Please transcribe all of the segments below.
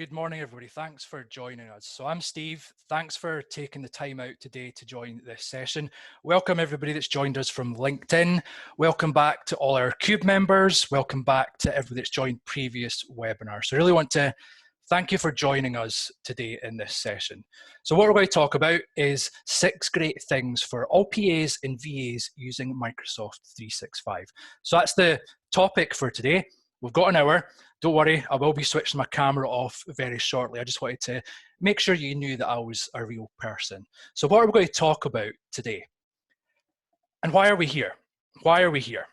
Good morning, everybody. Thanks for joining us. So I'm Steve. Thanks for taking the time out today to join this session. Welcome everybody that's joined us from LinkedIn. Welcome back to all our CUBE members. Welcome back to everybody that's joined previous webinars. So I really want to thank you for joining us today in this session. So what we're going to talk about is 6 great things for all PAs and VAs using Microsoft 365. So that's the topic for today. We've got an hour. Don't worry, I will be switching my camera off very shortly. I just wanted to make sure you knew that I was a real person. So what are we going to talk about today? And why are we here? Why are we here?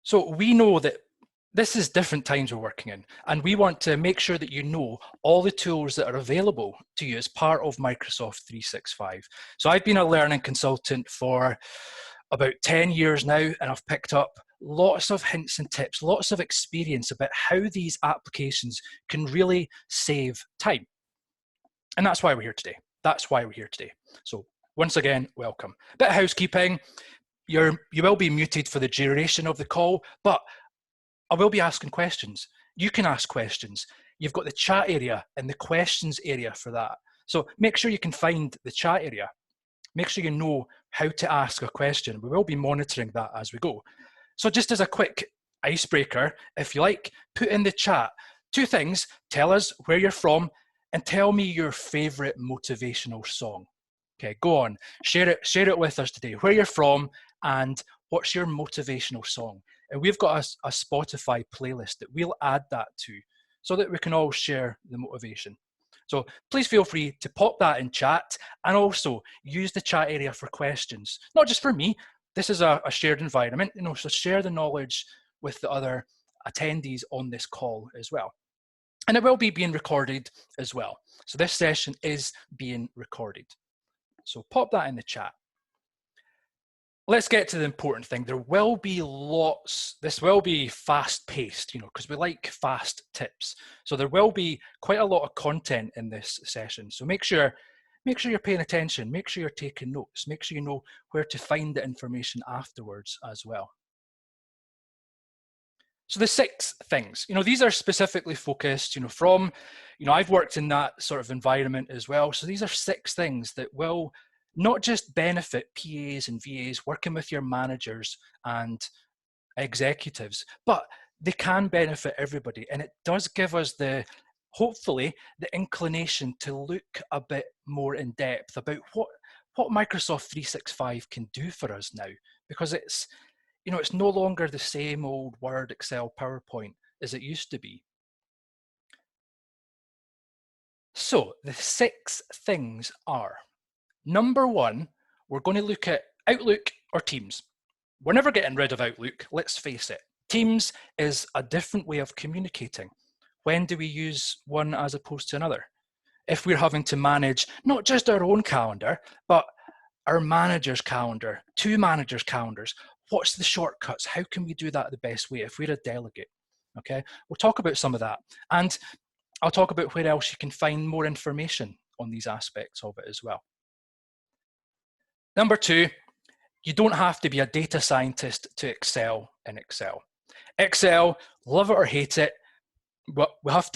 So we know that this is different times we're working in, and we want to make sure that you know all the tools that are available to you as part of Microsoft 365. So I've been a learning consultant for about 10 years now, and I've picked up lots of hints and tips, lots of experience about how these applications can really save time. And that's why we're here today. That's why we're here today. So once again, welcome. Bit of housekeeping. You will be muted for the duration of the call, but I will be asking questions. You can ask questions. You've got the chat area and the questions area for that. So make sure you can find the chat area. Make sure you know how to ask a question. We will be monitoring that as we go. So just as a quick icebreaker, if you like, put in the chat 2 things. Tell us where you're from and tell me your favorite motivational song. Okay, go on, share it with us today. Where you're from and what's your motivational song. And we've got a Spotify playlist that we'll add that to so that we can all share the motivation. So please feel free to pop that in chat and also use the chat area for questions, not just for me. This is a shared environment, so share the knowledge with the other attendees on this call as well. And it will be being recorded as well. So this session is being recorded. So pop that in the chat. Let's get to the important thing. There will be this will be fast paced, because we like fast tips. So there will be quite a lot of content in this session. So make sure you're paying attention, make sure you're taking notes, make sure you know where to find the information afterwards as well. So the 6 things, these are specifically focused, from, I've worked in that sort of environment as well. So these are 6 things that will not just benefit PAs and VAs working with your managers and executives, but they can benefit everybody. And it does give us hopefully the inclination to look a bit more in depth about what Microsoft 365 can do for us now, because it's no longer the same old Word, Excel, PowerPoint as it used to be. So the 6 things are, number 1, we're going to look at Outlook or Teams. We're never getting rid of Outlook, let's face it. Teams is a different way of communicating. When do we use one as opposed to another? If we're having to manage not just our own calendar, but our manager's calendar, 2 managers' calendars, what's the shortcuts? How can we do that the best way if we're a delegate? Okay, we'll talk about some of that. And I'll talk about where else you can find more information on these aspects of it as well. Number 2, you don't have to be a data scientist to excel in Excel. Excel, love it or hate it, we have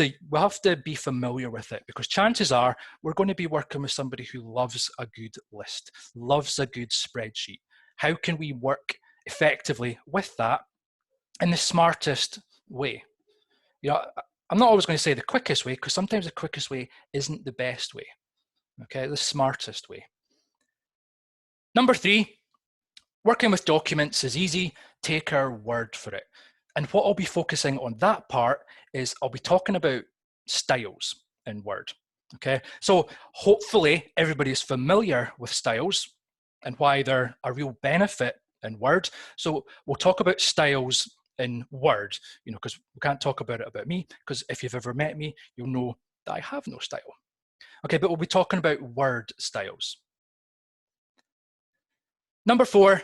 to be familiar with it, because chances are we're going to be working with somebody who loves a good list, loves a good spreadsheet. How can we work effectively with that in the smartest way? I'm not always going to say the quickest way, because sometimes the quickest way isn't the best way. Okay, the smartest way. Number 3, working with documents is easy. Take our word for it. And what I'll be focusing on that part is I'll be talking about styles in Word. Okay, so hopefully everybody is familiar with styles and why they're a real benefit in Word. So we'll talk about styles in Word, because we can't talk about it about me, because if you've ever met me, you'll know that I have no style. Okay, but we'll be talking about Word styles. Number 4,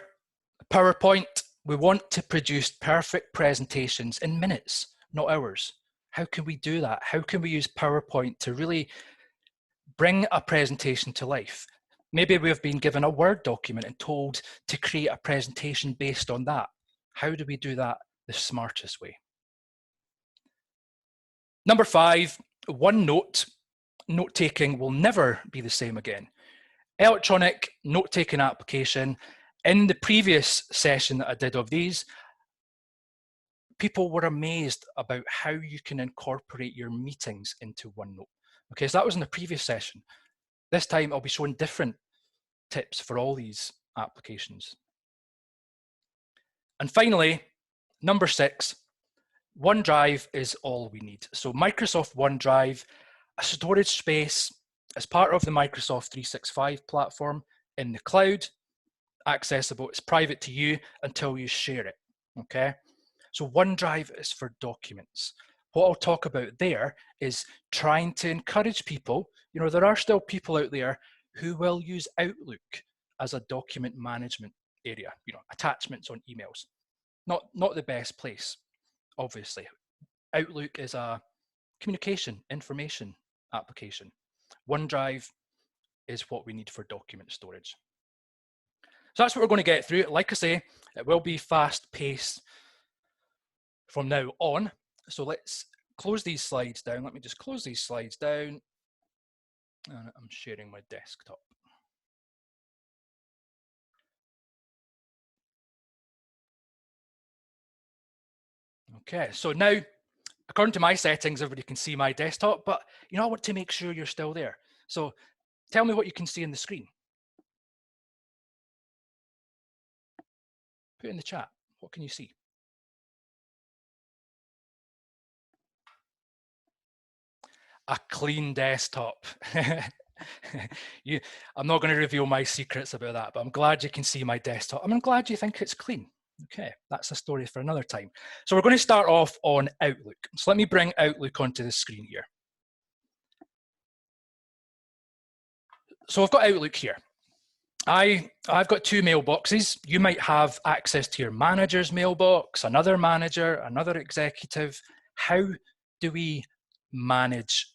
PowerPoint. We want to produce perfect presentations in minutes, not hours. How can we do that? How can we use PowerPoint to really bring a presentation to life? Maybe we've been given a Word document and told to create a presentation based on that. How do we do that the smartest way? Number 5, OneNote. Note-taking will never be the same again. Electronic note-taking application. In the previous session that I did of these, people were amazed about how you can incorporate your meetings into OneNote. Okay, so that was in the previous session. This time I'll be showing different tips for all these applications. And finally, number 6, OneDrive is all we need. So Microsoft OneDrive, a storage space as part of the Microsoft 365 platform in the cloud, accessible, it's private to you until you share it, okay? So OneDrive is for documents. What I'll talk about there is trying to encourage people, you know, there are still people out there who will use Outlook as a document management area, you know, attachments on emails. Not the best place, obviously. Outlook is a communication, information application. OneDrive is what we need for document storage. So that's what we're going to get through. Like I say, it will be fast paced from now on. So let's close these slides down. Let me just close these slides down. And I'm sharing my desktop. Okay, so now, according to my settings, everybody can see my desktop, but you know, I want to make sure you're still there. So tell me what you can see in the screen. Put it in the chat. What can you see? A clean desktop. I'm not going to reveal my secrets about that, but I'm glad you can see my desktop. I'm glad you think it's clean. Okay, that's a story for another time. So we're going to start off on Outlook. So let me bring Outlook onto the screen here. So I've got Outlook here. I've got 2 mailboxes. You might have access to your manager's mailbox, another manager, another executive. How do we manage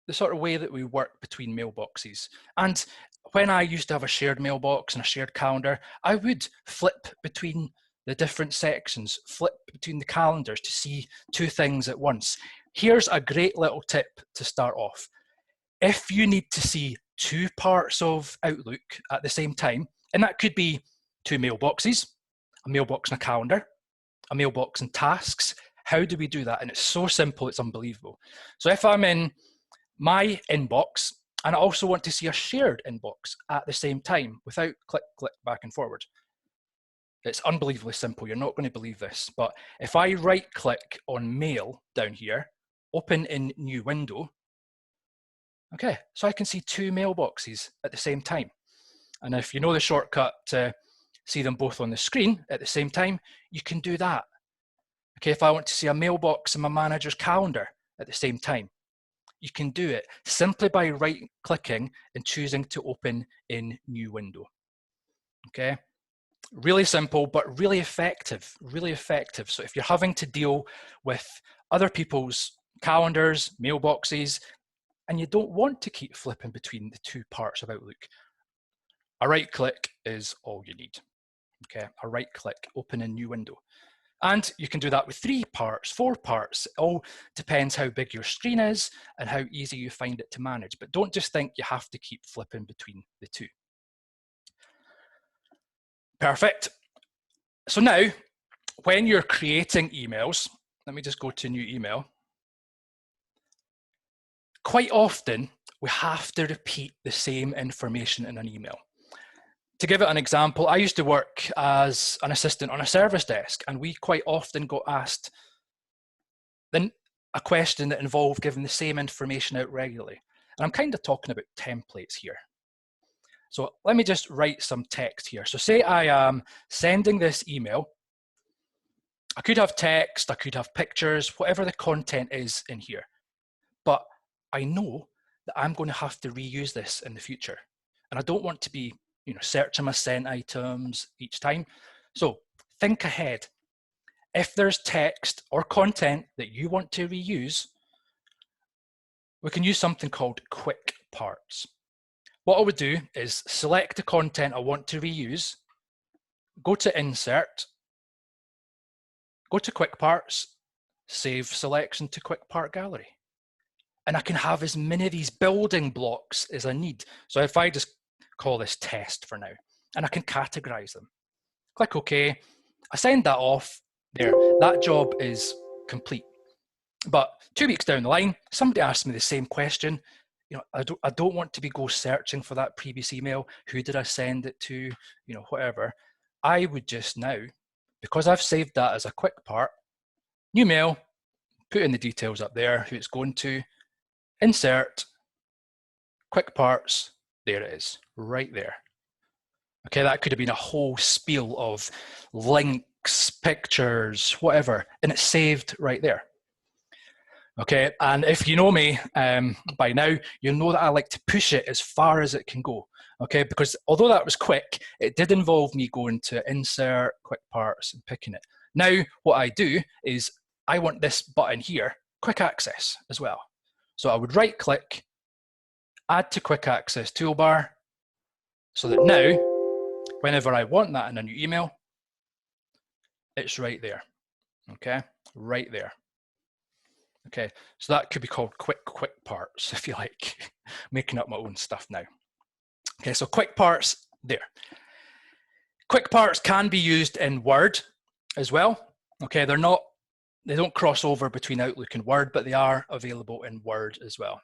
the sort of way that we work between mailboxes? And when I used to have a shared mailbox and a shared calendar, I would flip between the different sections, flip between the calendars to see 2 things at once. Here's a great little tip to start off. If you need to see 2 parts of Outlook at the same time, and that could be 2 mailboxes, a mailbox and a calendar, a mailbox and tasks, how do we do that? And it's so simple, it's unbelievable. So if I'm in my inbox, and I also want to see a shared inbox at the same time without click, click back and forward. It's unbelievably simple. You're not going to believe this. But if I right click on mail down here, open in new window, okay, so I can see 2 mailboxes at the same time. And if you know the shortcut to see them both on the screen at the same time, you can do that. Okay, if I want to see a mailbox in my manager's calendar at the same time, you can do it simply by right-clicking and choosing to open in new window. Okay, really simple, but really effective, really effective. So if you're having to deal with other people's calendars, mailboxes, and you don't want to keep flipping between the 2 parts of Outlook, a right-click is all you need. Okay, a right-click, open a new window. And you can do that with 3 parts, 4 parts. It all depends how big your screen is and how easy you find it to manage. But don't just think you have to keep flipping between the 2. Perfect. So now, when you're creating emails, let me just go to new email. Quite often, we have to repeat the same information in an email. To give it an example, I used to work as an assistant on a service desk, and we quite often got asked then a question that involved giving the same information out regularly. And I'm kind of talking about templates here. So let me just write some text here. So say I am sending this email. I could have text, I could have pictures, whatever the content is in here. But I know that I'm going to have to reuse this in the future. And I don't want to be, you know, searching my sent items each time. So think ahead. If there's text or content that you want to reuse, we can use something called quick parts. What I would do is select the content I want to reuse, go to Insert, go to Quick Parts, save selection to quick part gallery. And I can have as many of these building blocks as I need. So if I just call this test for now, and I can categorize them. Click OK, I send that off, there, that job is complete. But 2 weeks down the line, somebody asked me the same question. You know, I don't want to be go searching for that previous email. Who did I send it to? You know, whatever. I would just now, because I've saved that as a quick part, new mail, put in the details up there, who it's going to, insert, quick parts, there it is, right there. Okay, that could have been a whole spiel of links, pictures, whatever, and it's saved right there. Okay, and if you know me by now, you'll know that I like to push it as far as it can go. Okay, because although that was quick, it did involve me going to insert, quick parts, and picking it. Now, what I do is I want this button here, quick access as well. So I would right click, add to quick access toolbar, so that now, whenever I want that in a new email, it's right there, okay? Right there. Okay, so that could be called quick parts, if you like. Making up my own stuff now. Okay, so quick parts there. Quick parts can be used in Word as well. Okay, they don't cross over between Outlook and Word, but they are available in Word as well.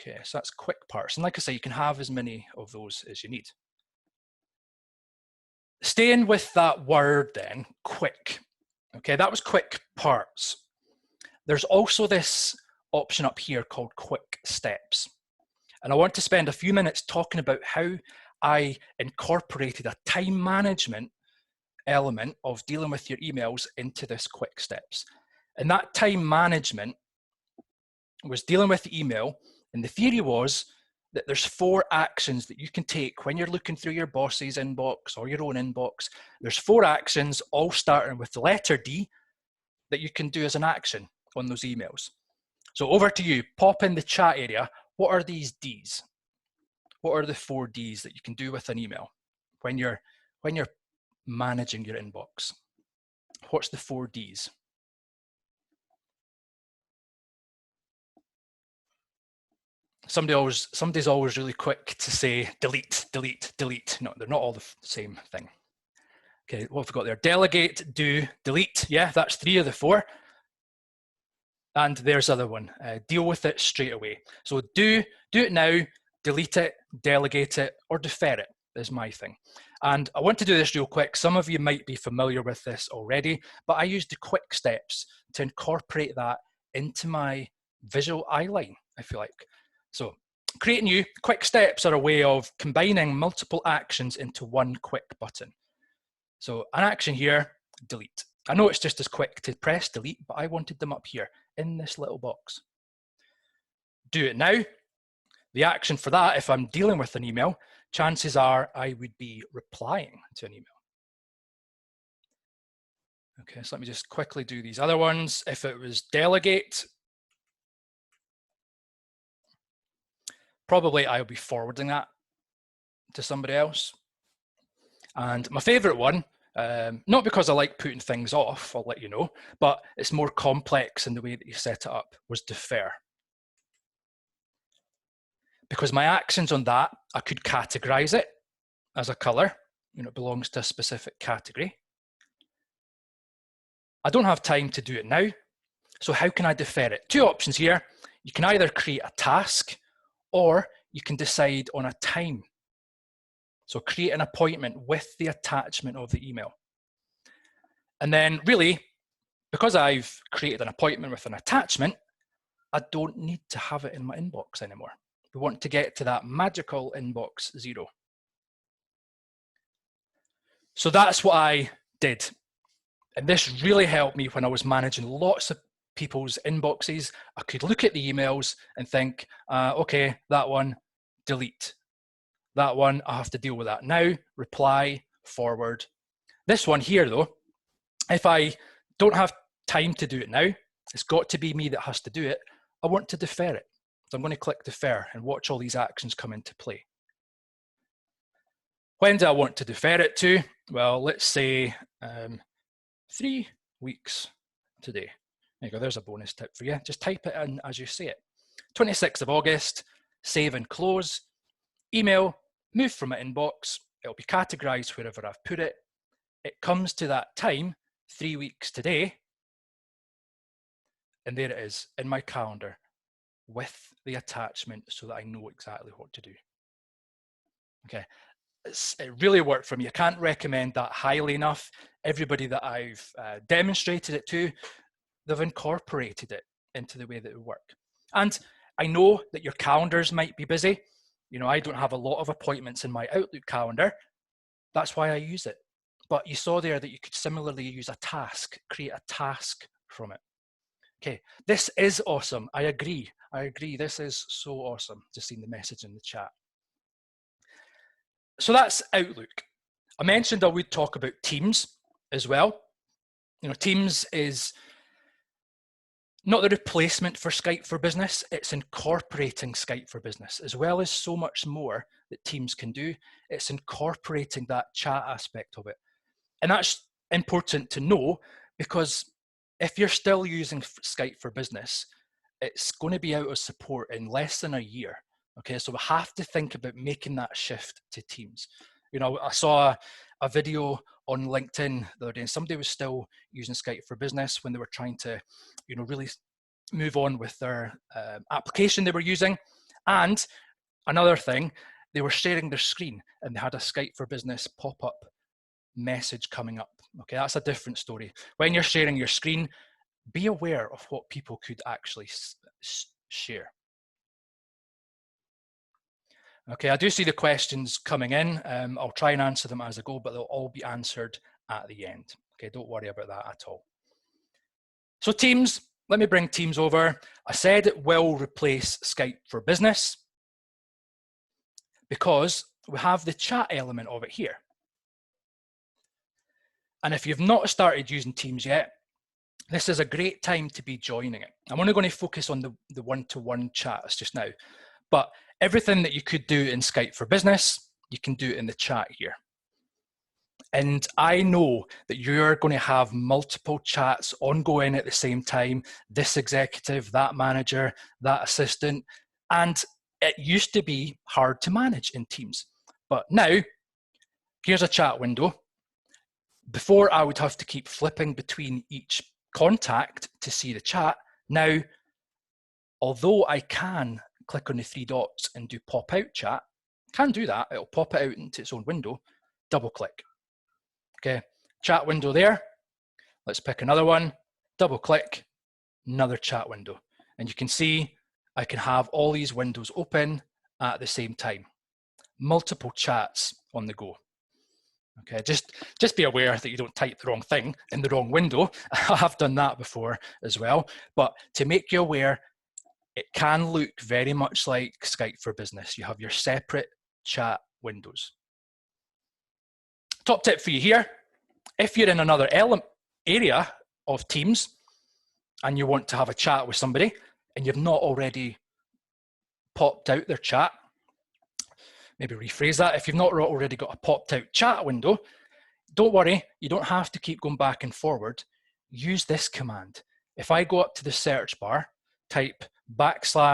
Okay, so that's quick parts. And like I say, you can have as many of those as you need. Staying with that word then, quick. Okay, that was quick parts. There's also this option up here called quick steps. And I want to spend a few minutes talking about how I incorporated a time management element of dealing with your emails into this quick steps. And that time management was dealing with the email, and the theory was that there's 4 actions that you can take when you're looking through your boss's inbox or your own inbox. There's 4 actions, all starting with the letter D, that you can do as an action on those emails. So over to you, pop in the chat area. What are these Ds? What are the 4 Ds that you can do with an email when you're managing your inbox? What's the 4 Ds? Somebody's always really quick to say delete, delete, delete. No, they're not all the same thing. Okay, what have we got there? Delegate, do, delete. Yeah, that's 3 of the 4. And there's the other one, deal with it straight away. So do it now, delete it, delegate it, or defer it is my thing. And I want to do this real quick. Some of you might be familiar with this already, but I use the quick steps to incorporate that into my visual eyeline, I feel like. So create new, quick steps are a way of combining multiple actions into one quick button. So an action here, delete. I know it's just as quick to press delete, but I wanted them up here in this little box. Do it now. The action for that, if I'm dealing with an email, chances are I would be replying to an email. Okay, so let me just quickly do these other ones. If it was delegate, probably I'll be forwarding that to somebody else. And my favorite one, not because I like putting things off, I'll let you know, but it's more complex in the way that you set it up, was defer. Because my actions on that, I could categorize it as a color, you know, it belongs to a specific category. I don't have time to do it now, so how can I defer it? 2 options here. You can either create a task or you can decide on a time. So create an appointment with the attachment of the email. And then really, because I've created an appointment with an attachment, I don't need to have it in my inbox anymore. We want to get to that magical inbox 0. So that's what I did. And this really helped me when I was managing lots of people's inboxes. I could look at the emails and think, okay, that one, delete. That one, I have to deal with that now, reply, forward. This one here though, if I don't have time to do it now, it's got to be me that has to do it, I want to defer it. So I'm going to click defer and watch all these actions come into play. When do I want to defer it to? Well, let's say 3 weeks today? There you go, there's a bonus tip for you. Just type it in as you say it. 26th of August, save and close. Email, move from my inbox. It'll be categorized wherever I've put it. It comes to that time, 3 weeks today, and there it is in my calendar with the attachment so that I know exactly what to do. Okay, it really worked for me. I can't recommend that highly enough. Everybody that I've demonstrated it to, they've incorporated it into the way that it would work. And I know that your calendars might be busy. You know, I don't have a lot of appointments in my Outlook calendar. That's why I use it. But you saw there that you could similarly use a task, create a task from it. Okay, this is awesome. I agree. This is so awesome. Just seen the message in the chat. So that's Outlook. I mentioned I would talk about Teams as well. You know, Teams is not the replacement for Skype for Business. It's incorporating Skype for Business, as well as so much more that Teams can do. It's incorporating that chat aspect of it. And that's important to know, because if you're still using Skype for Business, it's going to be out of support in less than a year. Okay, so we have to think about making that shift to Teams. You know, I saw a video on LinkedIn the other day, and somebody was still using Skype for Business when they were trying to, you know, really move on with their application they were using. And another thing, they were sharing their screen and they had a Skype for Business pop-up message coming up. Okay, that's a different story. When you're sharing your screen, be aware of what people could actually share. Okay, I do see the questions coming in. I'll try and answer them as I go, but they'll all be answered at the end. Okay, don't worry about that at all. So Teams, let me bring Teams over. I said it will replace Skype for Business because we have the chat element of it here. And if you've not started using Teams yet, this is a great time to be joining it. I'm only going to focus on the one-to-one chats just now, but everything that you could do in Skype for Business, you can do in the chat here. And I know that you're going to have multiple chats ongoing at the same time, this executive, that manager, that assistant, and it used to be hard to manage in Teams. But now, here's a chat window. Before, I would have to keep flipping between each contact to see the chat. Now, although I can click on the three dots and do pop out chat, can do that. It'll pop it out into its own window, double click. Okay, chat window there. Let's pick another one, double click, another chat window. And you can see I can have all these windows open at the same time. Multiple chats on the go. Okay, just be aware that you don't type the wrong thing in the wrong window. I have done that before as well. But to make you aware, it can look very much like Skype for Business. You have your separate chat windows. Top tip for you here, if you're in another area of Teams and you want to have a chat with somebody and you've not already popped out their chat, maybe rephrase that. If you've not already got a popped out chat window, don't worry, you don't have to keep going back and forward. Use this command. If I go up to the search bar, type /pop,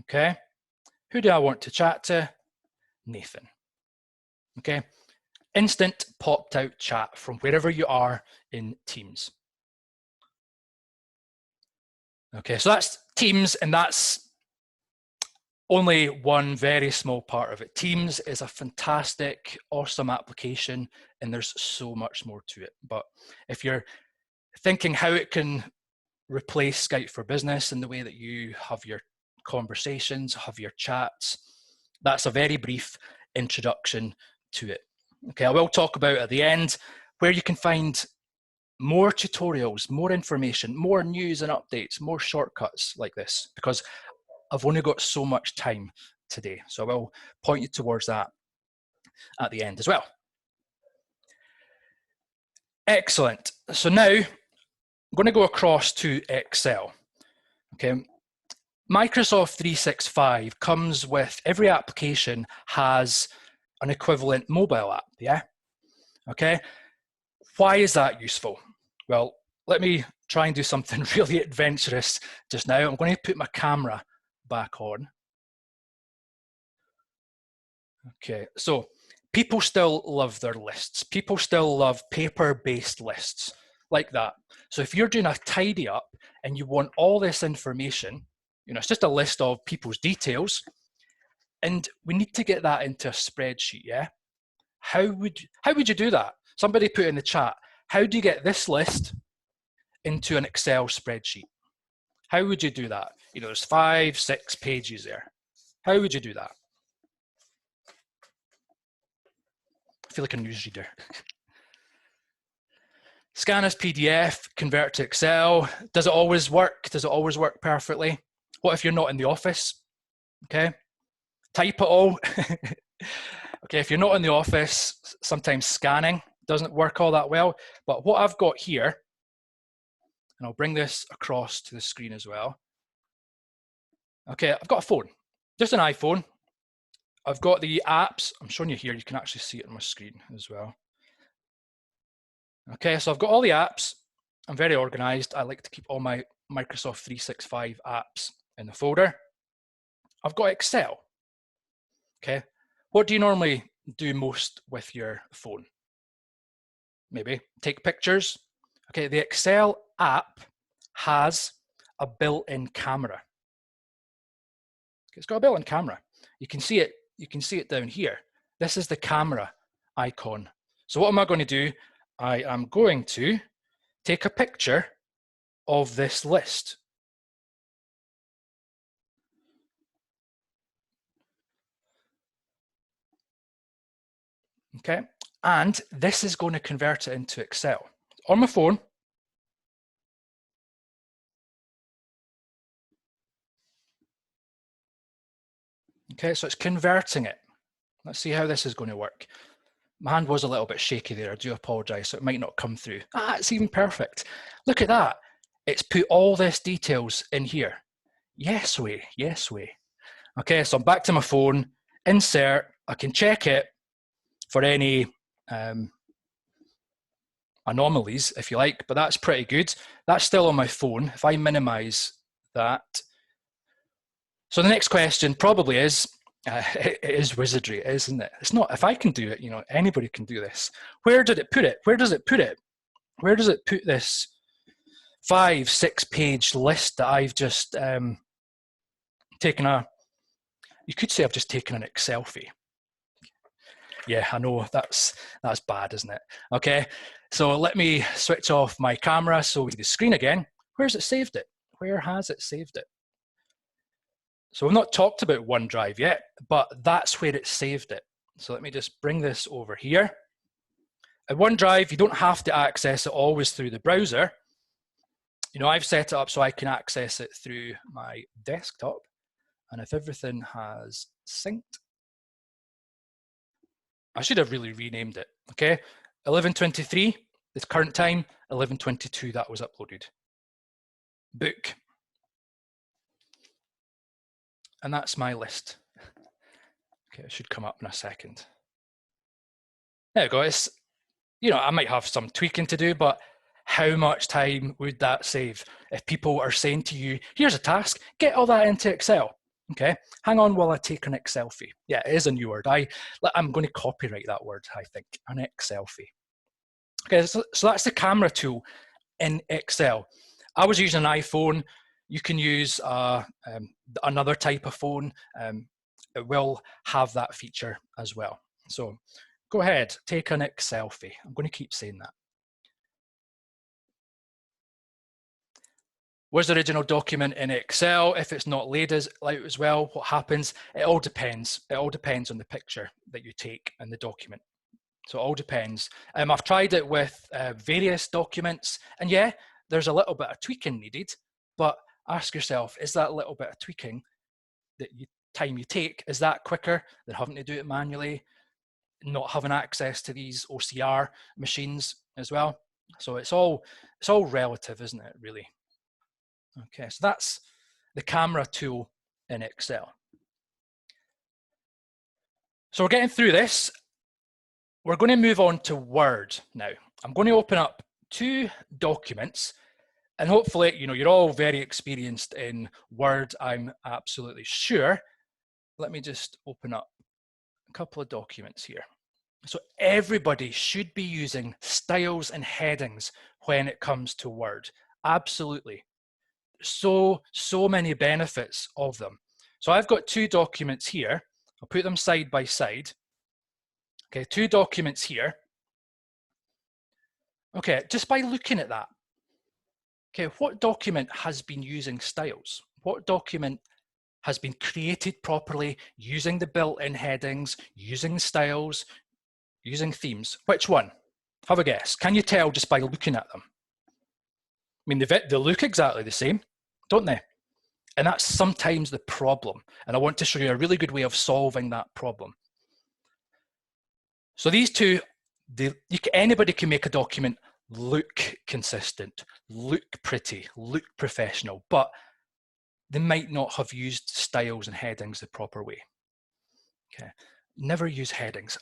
okay? Who do I want to chat to? Nathan, okay? Instant popped out chat from wherever you are in Teams. Okay, so that's Teams, and that's only one very small part of it. Teams is a fantastic, awesome application, and there's so much more to it. But if you're thinking how it can replace Skype for Business in the way that you have your conversations, have your chats, that's a very brief introduction to it. Okay, I will talk about at the end where you can find more tutorials, more information, more news and updates, more shortcuts like this, because I've only got so much time today. So I will point you towards that at the end as well. Excellent. So now I'm going to go across to Excel. Okay. Microsoft 365 comes with, every application has an equivalent mobile app, yeah? Okay. Why is that useful? Well, let me try and do something really adventurous just now. I'm going to put my camera back on. Okay, so people still love their lists. People still love paper-based lists like that. So if you're doing a tidy up and you want all this information, you know, it's just a list of people's details, and we need to get that into a spreadsheet, yeah? How would you do that? Somebody put in the chat, how do you get this list into an Excel spreadsheet? How would you do that? You know, there's 5, 6 pages there. How would you do that? I feel like a newsreader. Scan as PDF, convert to Excel. Does it always work? Does it always work perfectly? What if you're not in the office? Okay, type it all. Okay, if you're not in the office, sometimes scanning doesn't work all that well. But what I've got here, and I'll bring this across to the screen as well. Okay, I've got a phone, just an iPhone. I've got the apps. I'm showing you here. You can actually see it on my screen as well. Okay, so I've got all the apps. I'm very organized. I like to keep all my Microsoft 365 apps in the folder. I've got Excel. Okay, what do you normally do most with your phone? Maybe take pictures. Okay, the Excel app has a built-in camera. Okay, it's got a built-in camera. You can see it. You can see it down here. This is the camera icon. So what am I going to do? I am going to take a picture of this list. Okay, and this is going to convert it into Excel. On my phone, okay, so it's converting it. Let's see how this is going to work. My hand was a little bit shaky there, I do apologise, so it might not come through. Ah, it's even perfect. Look at that. It's put all this details in here. Yes way, yes way. Okay, so I'm back to my phone, insert, I can check it for any anomalies, if you like, but that's pretty good. That's still on my phone. If I minimize that. So the next question probably is, it is wizardry, isn't it? It's not, if I can do it, you know, anybody can do this. Where did it put it? Where does it put it? Where does it put this 5, 6 page list that I've just taken you could say I've just taken an Excelfie. Yeah, I know that's bad, isn't it? Okay, so let me switch off my camera so we see the screen again. Where's it saved it? Where has it saved it? So we've not talked about OneDrive yet, but that's where it saved it. So let me just bring this over here. At OneDrive, you don't have to access it always through the browser. You know, I've set it up so I can access it through my desktop. And if everything has synced, I should have really renamed it, okay? 11:23, the current time, 11:22, that was uploaded. Book. And that's my list. Okay, it should come up in a second. There we go. It's, you know, I might have some tweaking to do, but how much time would that save if people are saying to you, here's a task, get all that into Excel. Okay, hang on while I take an Excelfie. Yeah, it is a new word. I'm going to copyright that word, I think, an Excelfie. Okay, so that's the camera tool in Excel. I was using an iPhone. You can use another type of phone. It will have that feature as well. So go ahead, take an Excelfie. I'm going to keep saying that. Was the original document in Excel? If it's not laid out as well, what happens? It all depends. It all depends on the picture that you take and the document. So it all depends. I've tried it with various documents, and yeah, there's a little bit of tweaking needed, but ask yourself, is that little bit of tweaking that time you take, is that quicker than having to do it manually, not having access to these OCR machines as well? So it's all relative, isn't it, really? Okay, so that's the camera tool in Excel. So we're getting through this. We're going to move on to Word now. I'm going to open up two documents, and hopefully, you're all very experienced in Word, I'm absolutely sure. Let me just open up a couple of documents here. So everybody should be using styles and headings when it comes to Word. Absolutely. So many benefits of them. So I've got two documents here. I'll put them side by side. Okay, two documents here. Okay, just by looking at that. Okay, what document has been using styles? What document has been created properly, using the built-in headings, using styles, using themes? Which one? Have a guess. Can you tell just by looking at them? I mean, they look exactly the same, don't they? And that's sometimes the problem. And I want to show you a really good way of solving that problem. So these two, anybody can make a document look consistent, look pretty, look professional, but they might not have used styles and headings the proper way. Okay, never use headings.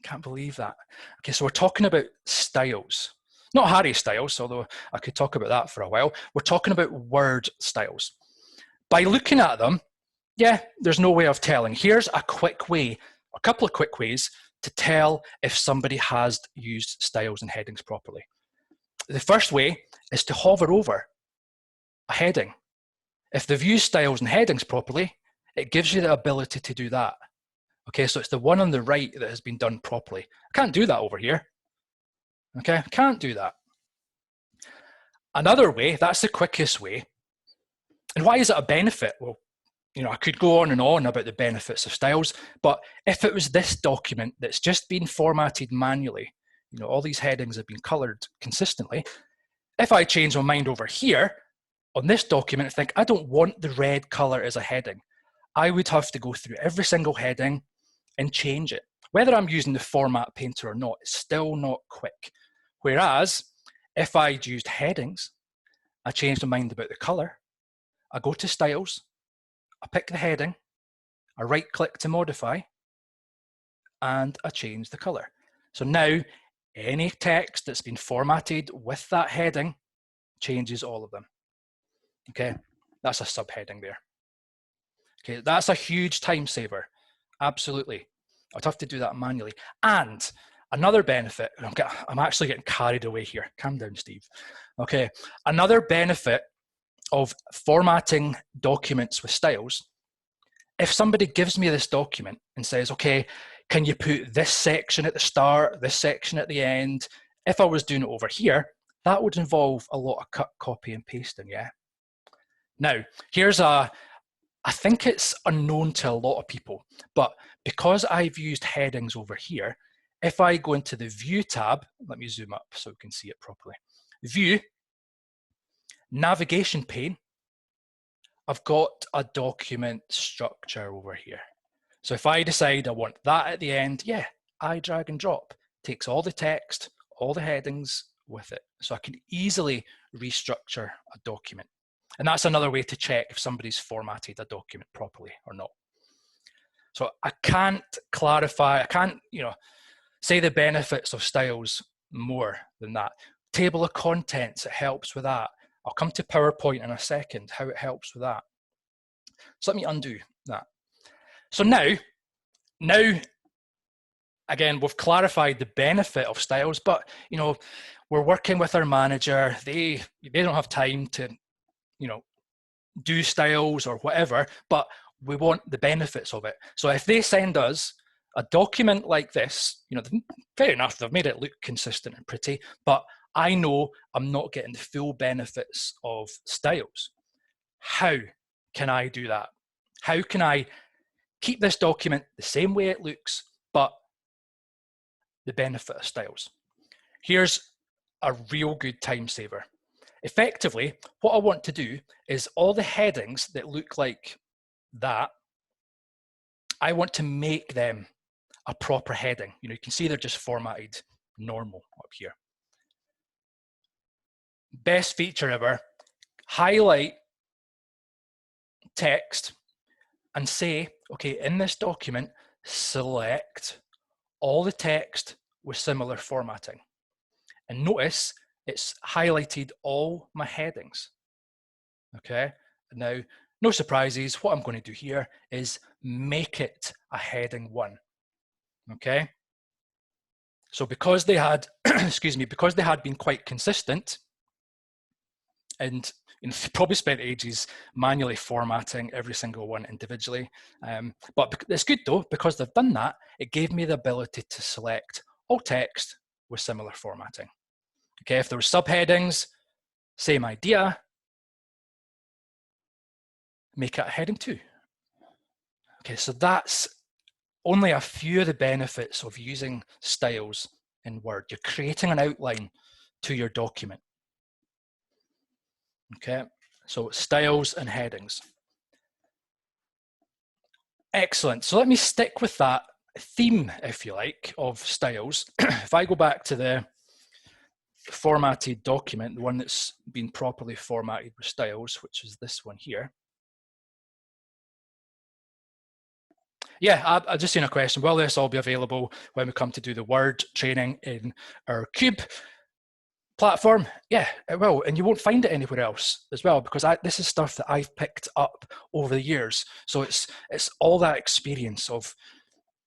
Can't believe that. Okay, so we're talking about styles. Not Harry Styles, although I could talk about that for a while. We're talking about word styles. By looking at them, yeah, there's no way of telling. Here's a quick way, a couple of quick ways to tell if somebody has used styles and headings properly. The first way is to hover over a heading. If they've used styles and headings properly, it gives you the ability to do that. Okay, so it's the one on the right that has been done properly. I can't do that over here. Okay, I can't do that. Another way, that's the quickest way. And why is it a benefit? Well, I could go on and on about the benefits of styles, but if it was this document that's just been formatted manually, all these headings have been colored consistently. If I change my mind over here on this document and think, I don't want the red color as a heading, I would have to go through every single heading and change it. Whether I'm using the format painter or not, it's still not quick. Whereas if I'd used headings, I changed my mind about the color, I go to styles, I pick the heading, I right click to modify, and I change the color. So now any text that's been formatted with that heading changes all of them. Okay, that's a subheading there. Okay, that's a huge time saver. Absolutely. I'd have to do that manually. And another benefit, I'm actually getting carried away here. Calm down, Steve. Okay, another benefit of formatting documents with styles, if somebody gives me this document and says, okay, can you put this section at the start, this section at the end? If I was doing it over here, that would involve a lot of cut, copy, and pasting, yeah? Now, here's I think it's unknown to a lot of people, but because I've used headings over here, if I go into the View tab, let me zoom up so we can see it properly. View, navigation pane, I've got a document structure over here. So if I decide I want that at the end, yeah, I drag and drop, takes all the text, all the headings with it. So I can easily restructure a document. And that's another way to check if somebody's formatted a document properly or not. So I can't clarify, I can't, say the benefits of styles more than that. Table of contents, it helps with that. I'll come to PowerPoint in a second, how it helps with that. So let me undo that. So now, again, we've clarified the benefit of styles, but, we're working with our manager. They don't have time to, do styles or whatever, but we want the benefits of it. So if they send us a document like this, fair enough, they've made it look consistent and pretty, but I know I'm not getting the full benefits of styles. How can I do that? How can I keep this document the same way it looks, but the benefit of styles? Here's a real good time saver. Effectively, what I want to do is all the headings that look like that, I want to make them a proper heading. You can see they're just formatted normal up here. Best feature ever, highlight text and say, okay, in this document, select all the text with similar formatting. And notice it's highlighted all my headings. Okay, now no surprises. What I'm going to do here is make it a heading 1. Okay, so because they had, excuse me, because they had been quite consistent, and probably spent ages manually formatting every single one individually. But it's good though, because they've done that, it gave me the ability to select all text with similar formatting. Okay, if there were subheadings, same idea, make it a heading 2. Okay, so that's only a few of the benefits of using styles in Word. You're creating an outline to your document. Okay, so styles and headings. Excellent. So let me stick with that theme, if you like, of styles. If I go back to the formatted document, the one that's been properly formatted with styles, which is this one here. Yeah, I've just seen a question. Will this all be available when we come to do the Word training in our Cube platform? Yeah, it will, and you won't find it anywhere else as well, because this is stuff that I've picked up over the years. So it's all that experience of,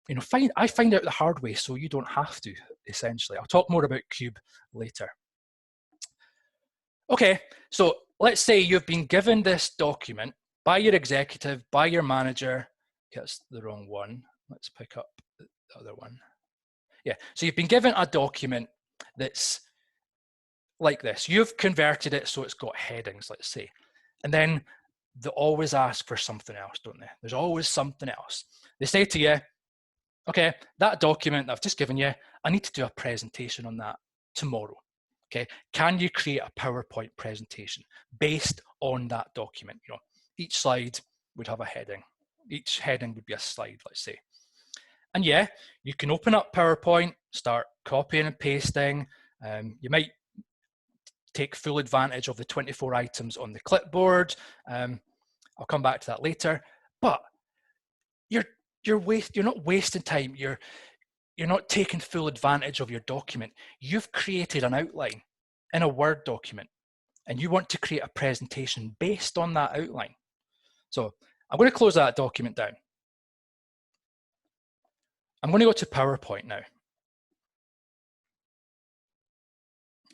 you know, I find out the hard way, so you don't have to. Essentially, I'll talk more about Cube later. Okay, so let's say you've been given this document by your executive, by your manager. Okay, that's the wrong one. Let's pick up the other one. Yeah, so you've been given a document that's like this. You've converted it so it's got headings, let's say. And then they always ask for something else, don't they? There's always something else. They say to you, okay, that document that I've just given you, I need to do a presentation on that tomorrow. Okay, can you create a PowerPoint presentation based on that document? You know, each slide would have a heading. Each heading would be a slide, let's say. And yeah, you can open up PowerPoint, start copying and pasting. You might take full advantage of the 24 items on the clipboard. I'll come back to that later. But you're not wasting time. You're not taking full advantage of your document. You've created an outline in a Word document, and you want to create a presentation based on that outline. So I'm going to close that document down. I'm going to go to PowerPoint now.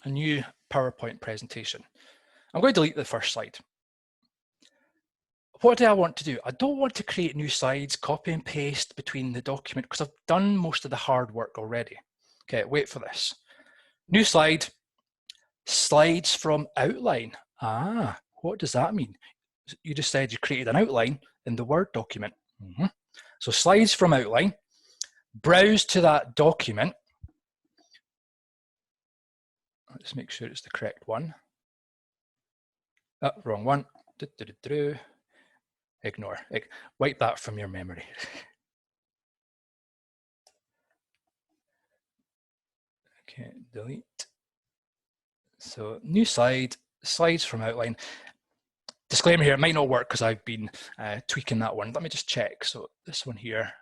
A new PowerPoint presentation. I'm going to delete the first slide. What do I want to do? I don't want to create new slides, copy and paste between the document, because I've done most of the hard work already. Okay, wait for this. New slide, slides from outline. Ah, what does that mean? You just said you created an outline in the Word document. So slides from outline, browse to that document. Let's make sure it's the correct one. Oh, wrong one. Ignore. Wipe that from your memory. Okay, delete. So new slide, slides from outline. Disclaimer here, it might not work because I've been tweaking that one. Let me just check. So this one here.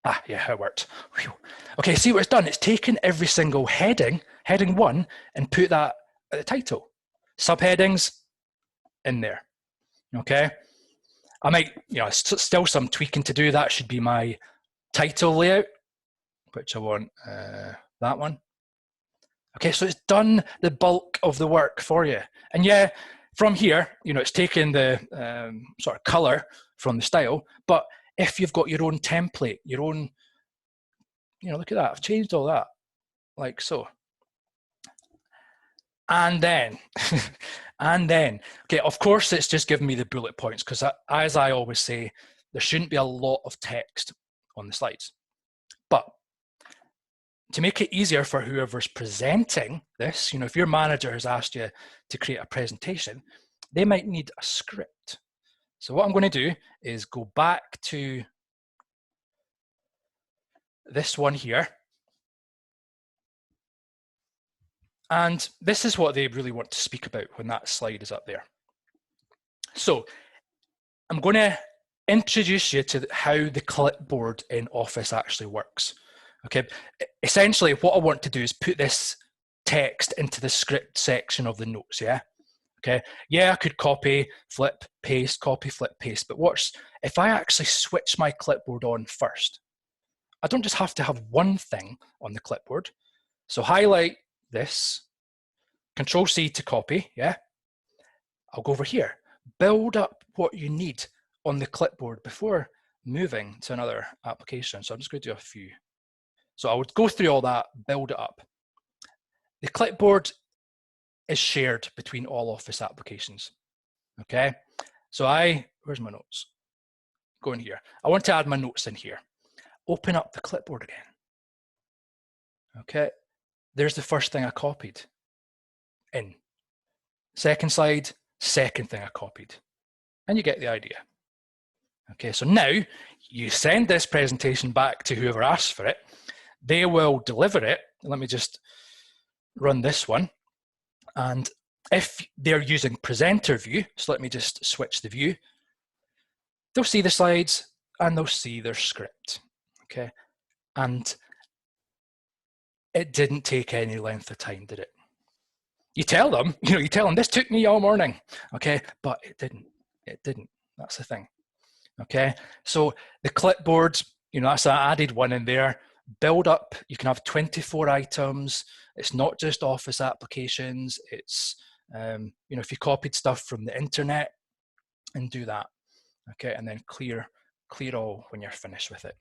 Ah, yeah, it worked. Whew. Okay, see what it's done? It's taken every single heading, heading 1, and put that at the title. Subheadings in there. Okay. I might, you know, still some tweaking to do. That should be my title layout, which I want that one. Okay, so it's done the bulk of the work for you. And yeah, from here, you know, it's taken the sort of color from the style, but if you've got your own template, your own, you know, look at that, I've changed all that, like so. And then, okay, of course, it's just giving me the bullet points, because as I always say, there shouldn't be a lot of text on the slides. But to make it easier for whoever's presenting this, you know, if your manager has asked you to create a presentation, they might need a script. So what I'm going to do is go back to this one here. And this is what they really want to speak about when that slide is up there. So I'm going to introduce you to how the clipboard in Office actually works. Okay, essentially what I want to do is put this text into the script section of the notes, yeah? Okay, yeah, I could copy, flip, paste, copy, flip, paste, but watch, if I actually switch my clipboard on first, I don't just have to have one thing on the clipboard. So highlight this, Control C to copy, yeah? I'll go over here, build up what you need on the clipboard before moving to another application. So I'm just going to do a few. So I would go through all that, build it up. The clipboard is shared between all Office applications, okay? So where's my notes? Go in here. I want to add my notes in here. Open up the clipboard again. Okay, there's the first thing I copied in. Second slide, second thing I copied. And you get the idea. Okay, so now you send this presentation back to whoever asks for it. They will deliver it. Let me just run this one. And if they're using presenter view, so let me just switch the view, they'll see the slides and they'll see their script, okay? And it didn't take any length of time, did it? You tell them, this took me all morning, okay? But it didn't, that's the thing, okay? So the clipboard, that's an added one in there. Build up, you can have 24 items. It's not just Office applications. It's, if you copied stuff from the internet, and do that, okay? And then clear all when you're finished with it.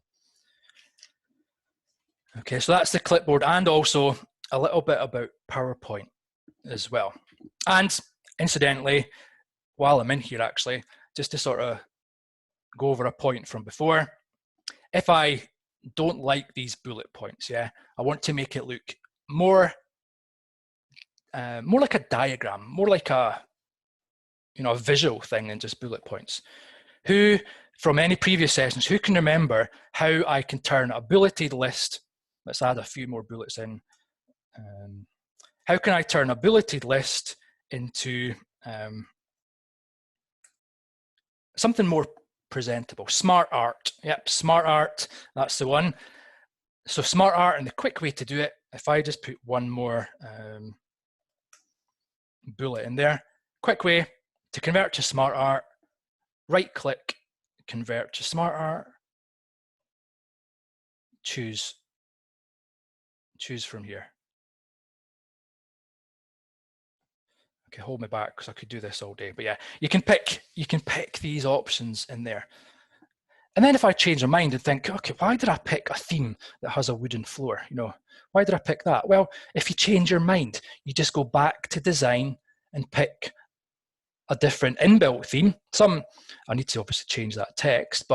Okay, so that's the clipboard, and also a little bit about PowerPoint as well. And incidentally, while I'm in here actually, just to sort of go over a point from before, if I don't like these bullet points, yeah, I want to make it look more like a diagram, more like a visual thing than just bullet points. Who, from any previous sessions, who can remember how I can turn a bulleted list, let's add a few more bullets in, how can I turn a bulleted list into something more presentable? Smart art, yep, smart art, that's the one. So smart art, and the quick way to do it, if I just put one more bullet in there, quick way to convert to smart art, right click, convert to smart art, choose from here. Okay, hold me back because I could do this all day, but yeah, you can pick these options in there. And then if I change my mind and think, okay, why did I pick a theme that has a wooden floor? Why did I pick that? Well, if you change your mind, you just go back to design and pick a different inbuilt theme. I need to obviously change that text,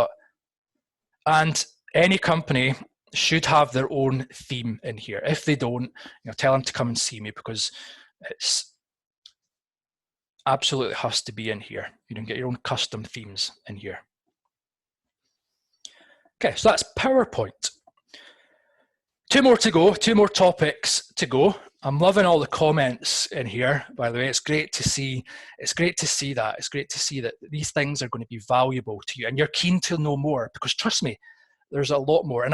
and any company should have their own theme in here. If they don't, tell them to come and see me, because it's absolutely has to be in here. You can get your own custom themes in here. Okay, so that's PowerPoint. Two more to go, two more topics to go. I'm loving all the comments in here, by the way. It's great to see. It's great to see that. It's great to see that these things are going to be valuable to you, and you're keen to know more, because trust me, there's a lot more. And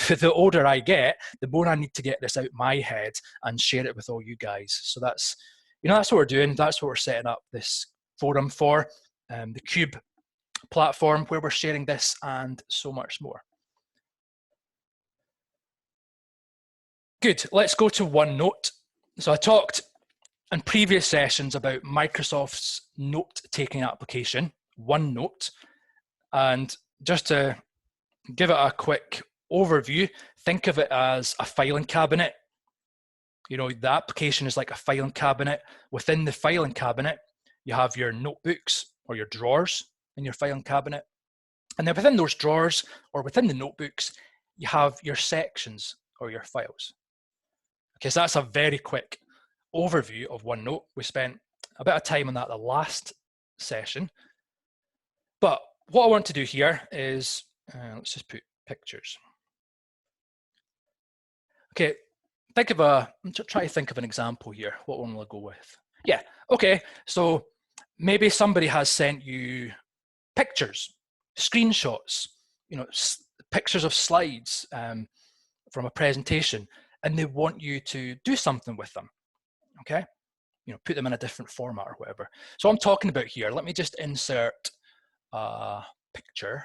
the older I get, the more I need to get this out my head and share it with all you guys. So that's what we're doing. That's what we're setting up this forum for, the Cube platform, where we're sharing this and so much more. Good, let's go to OneNote. So I talked in previous sessions about Microsoft's note-taking application, OneNote. And just to give it a quick overview, think of it as a filing cabinet. The application is like a filing cabinet. Within the filing cabinet, you have your notebooks or your drawers in your filing cabinet. And then within those drawers or within the notebooks, you have your sections or your files. Okay, so that's a very quick overview of OneNote. We spent a bit of time on that the last session. But what I want to do here is, let's just put pictures. Okay, try to think of an example here. What one will I go with? Yeah, okay, so maybe somebody has sent you pictures, screenshots, pictures of slides, from a presentation, and they want you to do something with them, okay? You know, put them in a different format or whatever. So I'm talking about here, let me just insert a picture.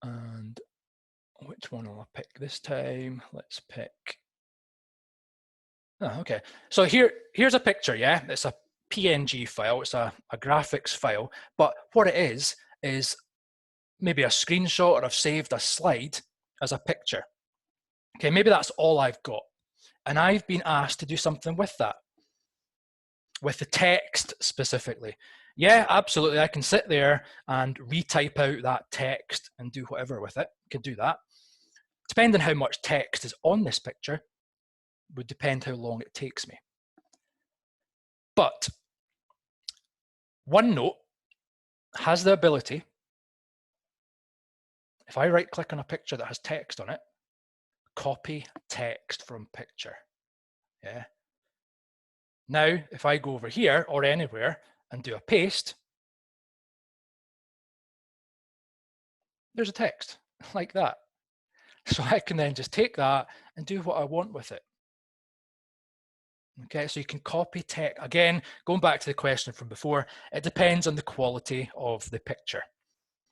And which one will I pick this time? Let's pick, oh, okay. So here's a picture, yeah? It's a PNG file, it's a graphics file, but what it is maybe a screenshot, or I've saved a slide as a picture. Okay, maybe that's all I've got. And I've been asked to do something with that, with the text specifically. Yeah, absolutely, I can sit there and retype out that text and do whatever with it. I can do that. Depending on how much text is on this picture would depend how long it takes me. But OneNote has the ability, if I right click on a picture that has text on it, copy text from picture, yeah? Now, if I go over here or anywhere and do a paste, there's a text like that. So I can then just take that and do what I want with it. Okay, so you can copy text. Again, going back to the question from before, it depends on the quality of the picture.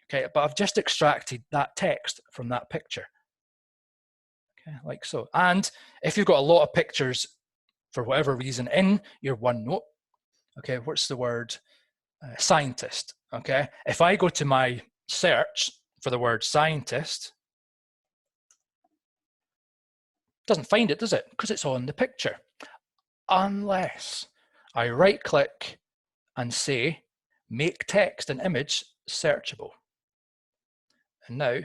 Okay, but I've just extracted that text from that picture. Okay, like so. And if you've got a lot of pictures for whatever reason in your OneNote, okay, what's the word? Scientist, okay? If I go to my search for the word scientist, it doesn't find it, does it? Because it's on the picture. Unless I right click and say, make text and image searchable. And now,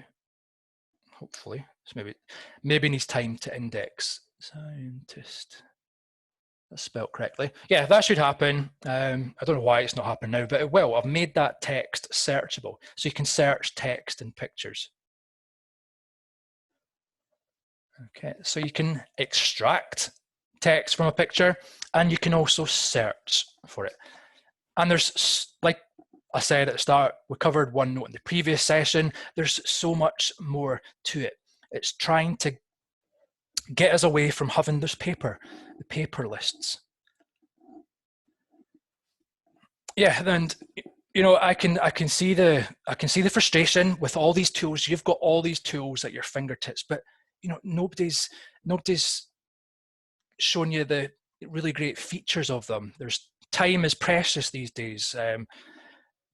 hopefully, this maybe needs time to index. Scientist, that's spelled correctly. Yeah, that should happen. I don't know why it's not happening now, but it will. I've made that text searchable. So you can search text in pictures. Okay, so you can extract text from a picture, and you can also search for it. And there's, like I said at the start, we covered OneNote in the previous session. There's so much more to it. It's trying to get us away from having this paper, the paper lists. Yeah, and you know, I can see the frustration with all these tools. You've got all these tools at your fingertips, but you know, nobody's showing you the really great features of them. There's time is precious these days.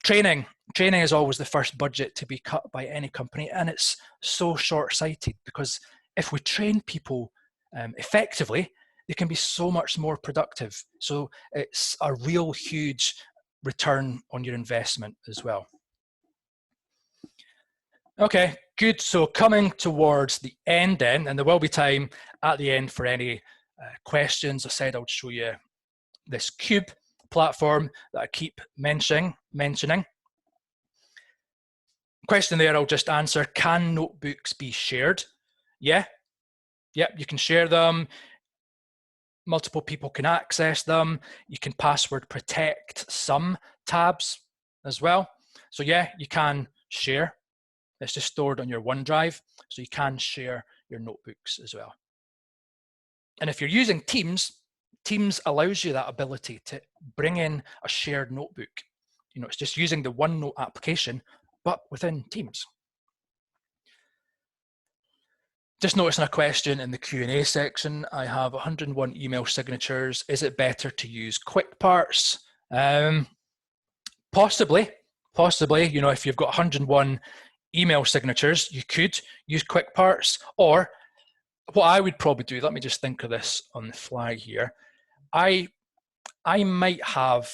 Training is always the first budget to be cut by any company, and it's so short-sighted, because if we train people effectively, they can be so much more productive. So it's a real huge return on your investment as well. Okay, good. So coming towards the end then, and there will be time at the end for any questions. I said I would show you this cube platform that I keep mentioning. Question there, I'll just answer, can notebooks be shared? Yeah, you can share them. Multiple people can access them. You can password protect some tabs as well. So yeah, you can share. It's just stored on your OneDrive, so you can share your notebooks as well. And if you're using Teams, Teams allows you that ability to bring in a shared notebook. You know, it's just using the OneNote application, but within Teams. Just noticing a question in the Q&A section. I have 101 email signatures. Is it better to use quick parts? Possibly. You know, if you've got 101 email signatures, you could use quick parts. Or what I would probably do, let me just think of this on the fly here. I might have,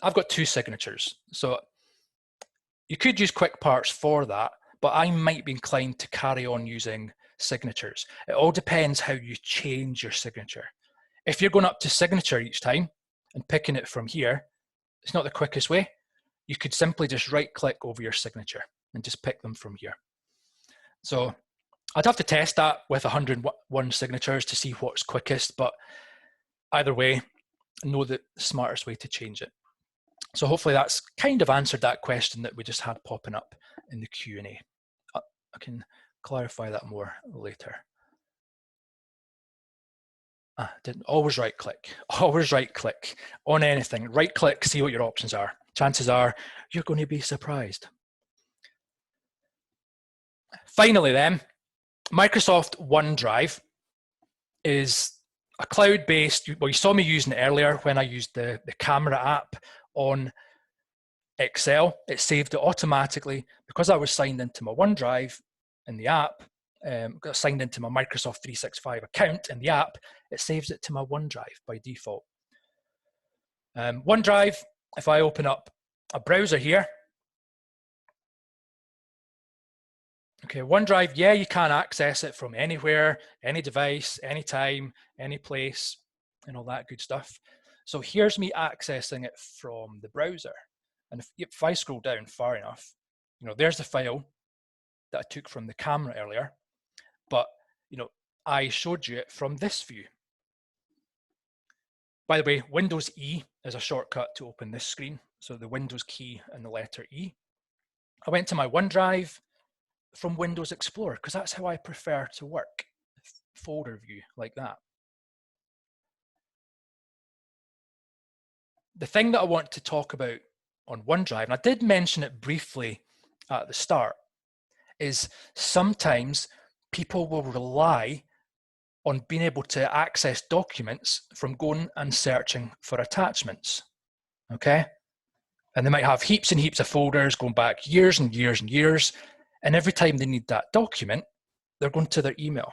I've got 2 signatures. So you could use quick parts for that, but I might be inclined to carry on using signatures. It all depends how you change your signature. If you're going up to signature each time and picking it from here, it's not the quickest way. You could simply just right click over your signature and just pick them from here. So I'd have to test that with 101 signatures to see what's quickest, but either way, know the smartest way to change it. So hopefully that's kind of answered that question that we just had popping up in the Q&A. I can clarify that more later. Didn't always right click, always right click on anything. Right click, see what your options are. Chances are you're going to be surprised. Finally then, Microsoft OneDrive is a cloud-based, well, you saw me using it earlier when I used the camera app on Excel. It saved it automatically because I was signed into my OneDrive in the app, got signed into my Microsoft 365 account in the app, it saves it to my OneDrive by default. OneDrive, if I open up a browser here, okay, OneDrive, yeah, you can access it from anywhere, any device, anytime, any place, and all that good stuff. So here's me accessing it from the browser. And if I scroll down far enough, there's the file that I took from the camera earlier, but I showed you it from this view. By the way, Windows E is a shortcut to open this screen. So the Windows key and the letter E. I went to my OneDrive from Windows Explorer because that's how I prefer to work, folder view like that. The thing that I want to talk about on OneDrive, and I did mention it briefly at the start, is sometimes people will rely on being able to access documents from going and searching for attachments, okay? And they might have heaps and heaps of folders going back years and years and years, and every time they need that document, they're going to their email.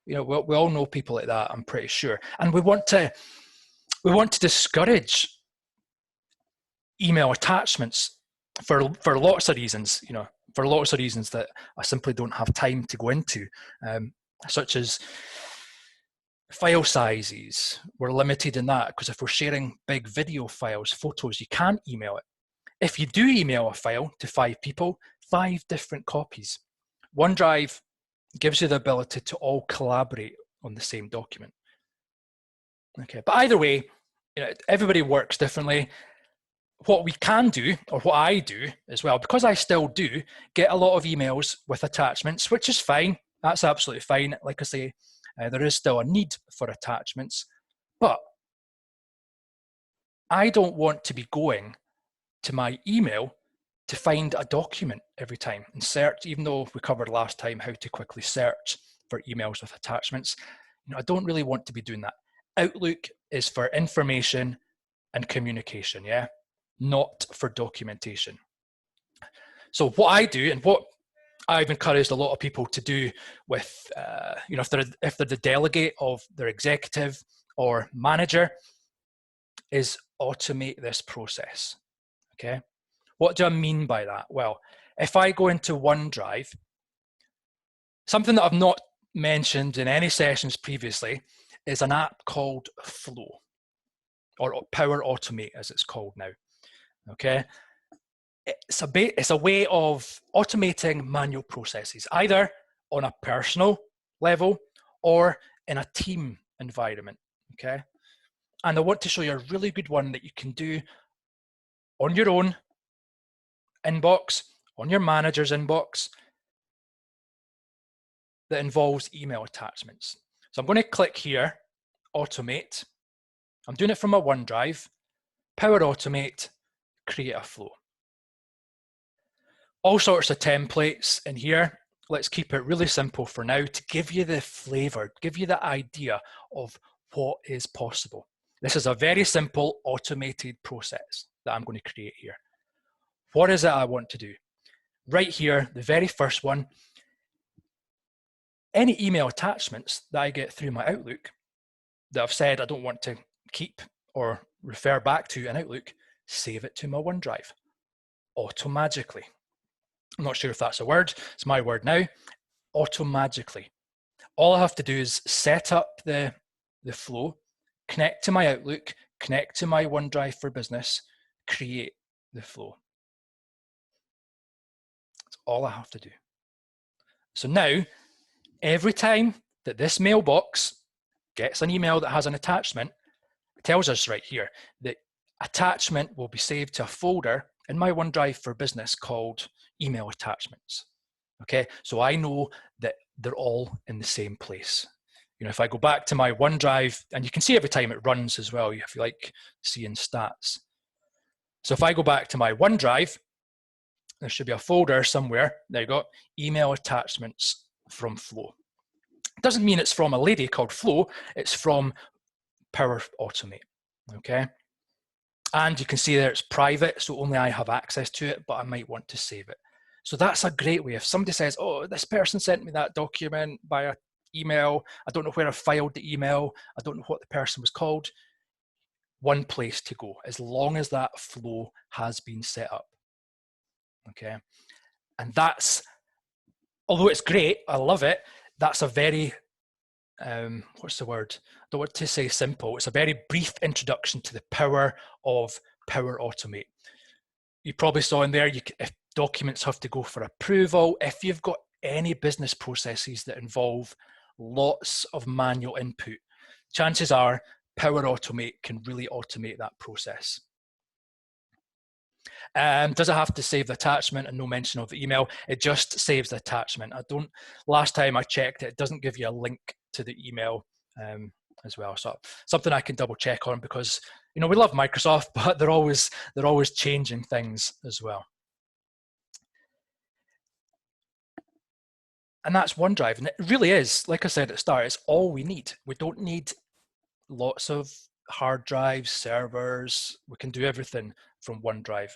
We all know people like that, I'm pretty sure. And we want to discourage email attachments for lots of reasons, for lots of reasons that I simply don't have time to go into, such as file sizes. We're limited in that because if we're sharing big video files, photos, you can't email it. If you do email a file to 5 people, 5 different copies. OneDrive gives you the ability to all collaborate on the same document. Okay, but either way, everybody works differently. What we can do, or what I do as well, because I still do get a lot of emails with attachments, which is fine. That's absolutely fine. Like I say, there is still a need for attachments, but I don't want to be going to my email to find a document every time and search, even though we covered last time how to quickly search for emails with attachments. I don't really want to be doing that. Outlook is for information and communication, yeah, not for documentation. So what I do, and what I've encouraged a lot of people to do with, if they're the delegate of their executive or manager, is automate this process, okay? What do I mean by that? Well, if I go into OneDrive, something that I've not mentioned in any sessions previously is an app called Flow, or Power Automate as it's called now, okay? It's a way of automating manual processes, either on a personal level or in a team environment, okay? And I want to show you a really good one that you can do on your own inbox, on your manager's inbox, that involves email attachments. So I'm going to click here, Automate. I'm doing it from my OneDrive, Power Automate, create a flow. All sorts of templates in here. Let's keep it really simple for now to give you the flavor, give you the idea of what is possible. This is a very simple automated process that I'm going to create here. What is it I want to do? Right here, the very first one, any email attachments that I get through my Outlook that I've said I don't want to keep or refer back to in Outlook, save it to my OneDrive automagically. I'm not sure if that's a word, it's my word now, automagically. All I have to do is set up the flow, connect to my Outlook, connect to my OneDrive for Business, create the flow. That's all I have to do. So now, every time that this mailbox gets an email that has an attachment, it tells us right here that attachment will be saved to a folder in my OneDrive for Business called Email Attachments. Okay, so I know that they're all in the same place. If I go back to my OneDrive, and you can see every time it runs as well, if you like seeing stats. So if I go back to my OneDrive, there should be a folder somewhere. There you go, email attachments from Flow. It doesn't mean it's from a lady called Flo, it's from Power Automate, okay? And you can see there it's private, so only I have access to it, but I might want to save it. So that's a great way. If somebody says, oh, this person sent me that document by email, I don't know where I filed the email, I don't know what the person was called, one place to go, as long as that flow has been set up, okay? And that's, although it's great, I love it, that's a very, what's the word? I don't want to say simple. It's a very brief introduction to the power of Power Automate. You probably saw in there, if documents have to go for approval, if you've got any business processes that involve lots of manual input, chances are Power Automate can really automate that process. Does it have to save the attachment and no mention of email? It just saves the attachment. Last time I checked, it doesn't give you a link to the email as well. So something I can double check on, because we love Microsoft, but they're always changing things as well. And that's OneDrive, and it really is, like I said at the start, it's all we need. We don't need lots of hard drives, servers. We can do everything from OneDrive.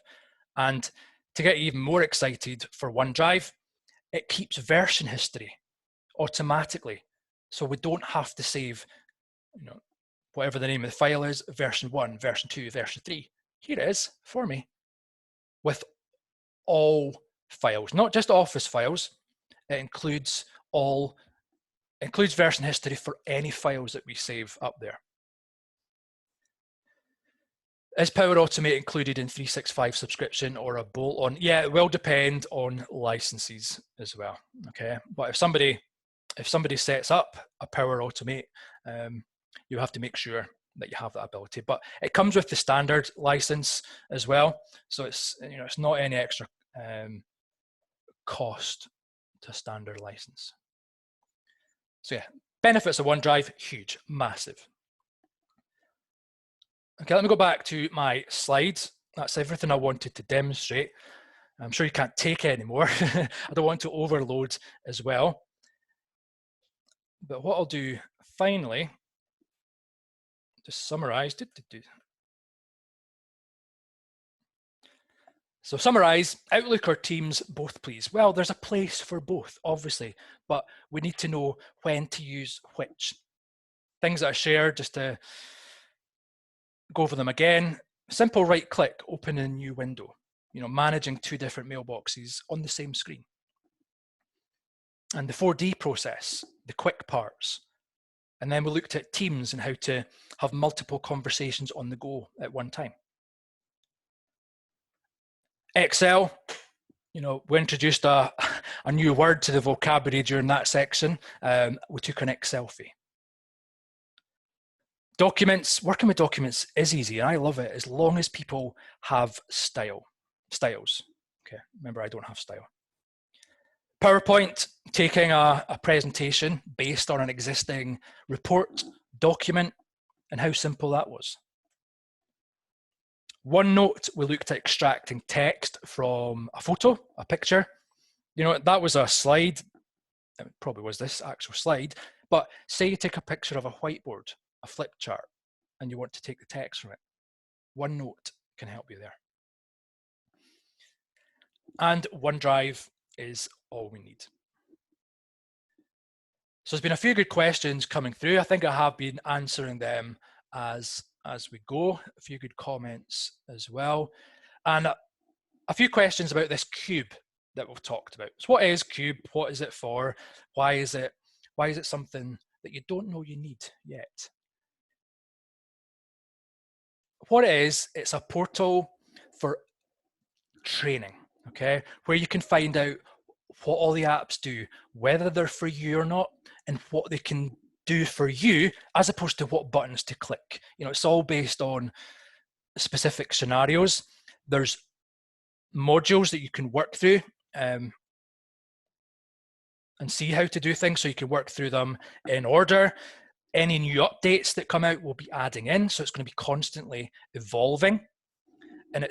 And to get even more excited for OneDrive, it keeps version history automatically. So we don't have to save, whatever the name of the file is, version 1, version 2, version 3. Here it is for me with all files, not just Office files. It includes version history for any files that we save up there. Is Power Automate included in 365 subscription or a bolt-on? Yeah, it will depend on licenses as well. Okay, but if somebody sets up a Power Automate, you have to make sure that you have that ability. But it comes with the standard license as well, so it's it's not any extra cost to standard license. So yeah, benefits of OneDrive, huge, massive. Okay, let me go back to my slides. That's everything I wanted to demonstrate. I'm sure you can't take any more. I don't want to overload as well. But what I'll do finally, just summarize. So summarize, Outlook or Teams, both please. Well, there's a place for both, obviously, but we need to know when to use which. Things that I shared, just to go over them again. Simple right click, open a new window. Managing 2 different mailboxes on the same screen. And the 4D process, the quick parts. And then we looked at Teams and how to have multiple conversations on the go at one time. Excel, we introduced a new word to the vocabulary during that section. We took an Excelfie. Documents, working with documents is easy, and I love it as long as people have styles. Okay, remember I don't have style. PowerPoint, taking a presentation based on an existing report, document, and how simple that was. OneNote, we looked at extracting text from a photo, a picture. That was a slide. It probably was this actual slide, but say you take a picture of a whiteboard, a flip chart, and you want to take the text from it. OneNote can help you there. And OneDrive is all we need. So there's been a few good questions coming through. I think I have been answering them as we go. A few good comments as well. And a few questions about this cube that we've talked about. So what is Cube? What is it for? Why is it something that you don't know you need yet? What it is, it's a portal for training, okay, where you can find out what all the apps do, whether they're for you or not, and what they can do for you, as opposed to what buttons to click. It's all based on specific scenarios. There's modules that you can work through. and see how to do things so you can work through them in order. Any new updates that come out will be adding in, so it's going to be constantly evolving. And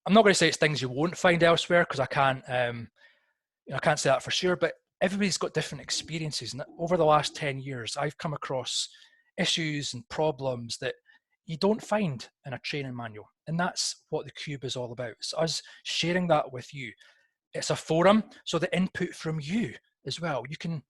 I'm not going to say it's things you won't find elsewhere, because I can't say that for sure, but everybody's got different experiences. And over the last 10 years, I've come across issues and problems that you don't find in a training manual. And that's what the Cube is all about. It's us sharing that with you. It's a forum, so the input from you as well. You can,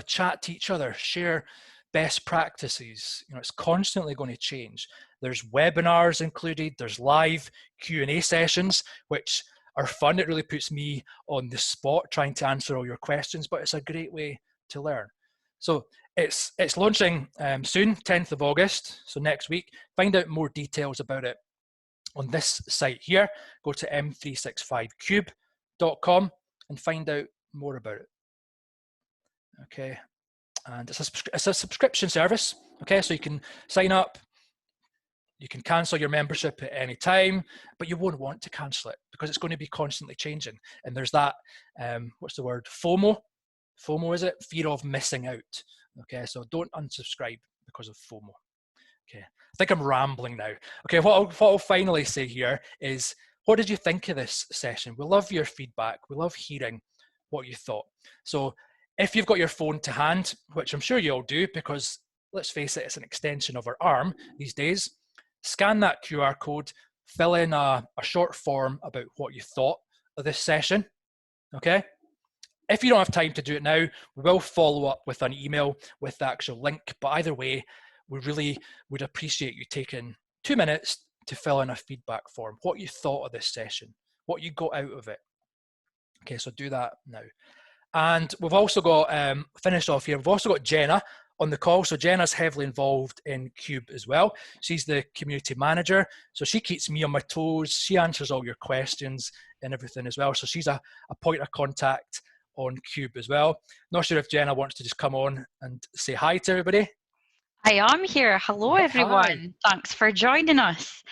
chat to each other, share best practices. It's constantly going to change. There's webinars included, there's live Q&A sessions, which are fun. It really puts me on the spot trying to answer all your questions, but it's a great way to learn. So it's launching soon, 10th of August, so next week. Find out more details about it on this site here. Go to m365cube.com and find out more about it. Okay, and it's a subscription service. Okay, so you can sign up, you can cancel your membership at any time, but you won't want to cancel it because it's going to be constantly changing. And there's that, what's the word? FOMO. FOMO, is it? Fear of missing out. Okay, so don't unsubscribe because of FOMO. Okay, I think I'm rambling now. Okay, what I'll finally say here is, what did you think of this session? We love your feedback. We love hearing what you thought. So if you've got your phone to hand, which I'm sure you all do, because let's face it, it's an extension of our arm these days, scan that QR code, fill in a short form about what you thought of this session, okay? If you don't have time to do it now, we will follow up with an email with the actual link, but either way, we really would appreciate you taking 2 minutes to fill in a feedback form, what you thought of this session, what you got out of it. Okay, so do that now. And we've also got, finish off here, we've also got Jenna on the call. So Jenna's heavily involved in Cube as well. She's the community manager. So she keeps me on my toes. She answers all your questions and everything as well. So she's a point of contact on Cube as well. Not sure if Jenna wants to just come on and say hi to everybody. I am here. Hello, everyone. Hi. Thanks for joining us.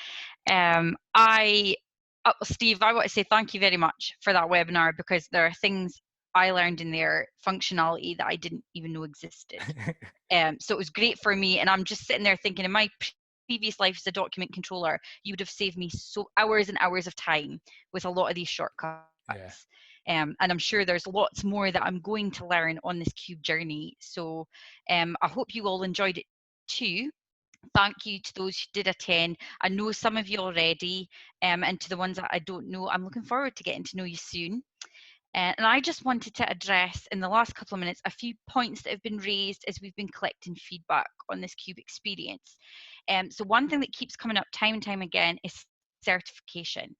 Steve, I want to say thank you very much for that webinar, because there are things I learned in there, functionality that I didn't even know existed. So it was great for me. And I'm just sitting there thinking, in my previous life as a document controller, you would have saved me hours and hours of time with a lot of these shortcuts. Yeah. And I'm sure there's lots more that I'm going to learn on this Cube journey. So I hope you all enjoyed it too. Thank you to those who did attend. I know some of you already, and to the ones that I don't know, I'm looking forward to getting to know you soon. And I just wanted to address in the last couple of minutes a few points that have been raised as we've been collecting feedback on this Cube experience. So one thing that keeps coming up time and time again is certification.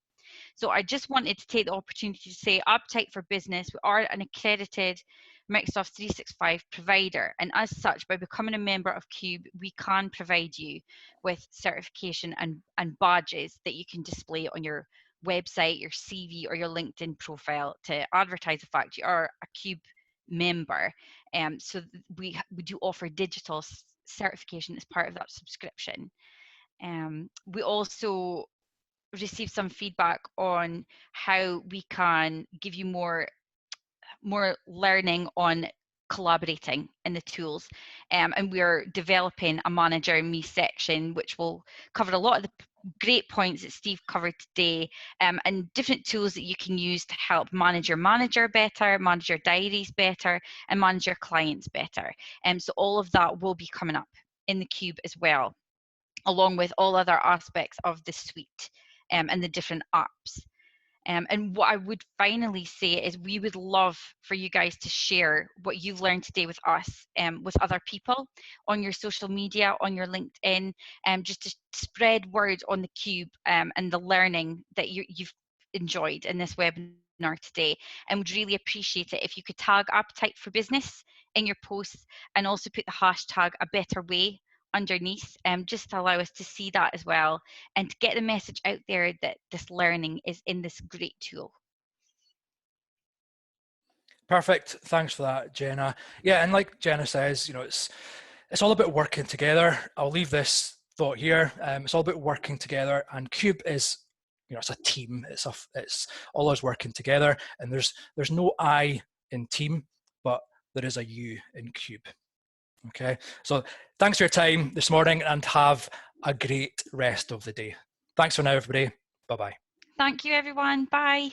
So I just wanted to take the opportunity to say, Appetite for Business, we are an accredited Microsoft 365 provider, and as such, by becoming a member of Cube, we can provide you with certification and badges that you can display on your website, your CV, or your LinkedIn profile to advertise the fact you are a Cube member. So we do offer digital certification as part of that subscription. We also received some feedback on how we can give you more learning on collaborating in the tools, and we're developing a manager and me section which will cover a lot of the great points that Steve covered today, and different tools that you can use to help manage your manager better, manage your diaries better, and manage your clients better. So all of that will be coming up in the Cube as well, along with all other aspects of the suite and the different apps. And what I would finally say is we would love for you guys to share what you've learned today with us, with other people on your social media, on your LinkedIn, just to spread word on the Cube and the learning that you've enjoyed in this webinar today. And would really appreciate it if you could tag Appetite for Business in your posts, and also put the hashtag A Better Way underneath, just to allow us to see that as well, and to get the message out there that this learning is in this great tool. Perfect. Thanks for that, Jenna. Yeah, and like Jenna says, it's all about working together. I'll leave this thought here. It's all about working together, and Cube is, it's a team. It's all us working together, and there's no I in team, but there is a U in cube. Okay, so thanks for your time this morning and have a great rest of the day. Thanks for now, everybody. Bye-bye. Thank you, everyone. Bye.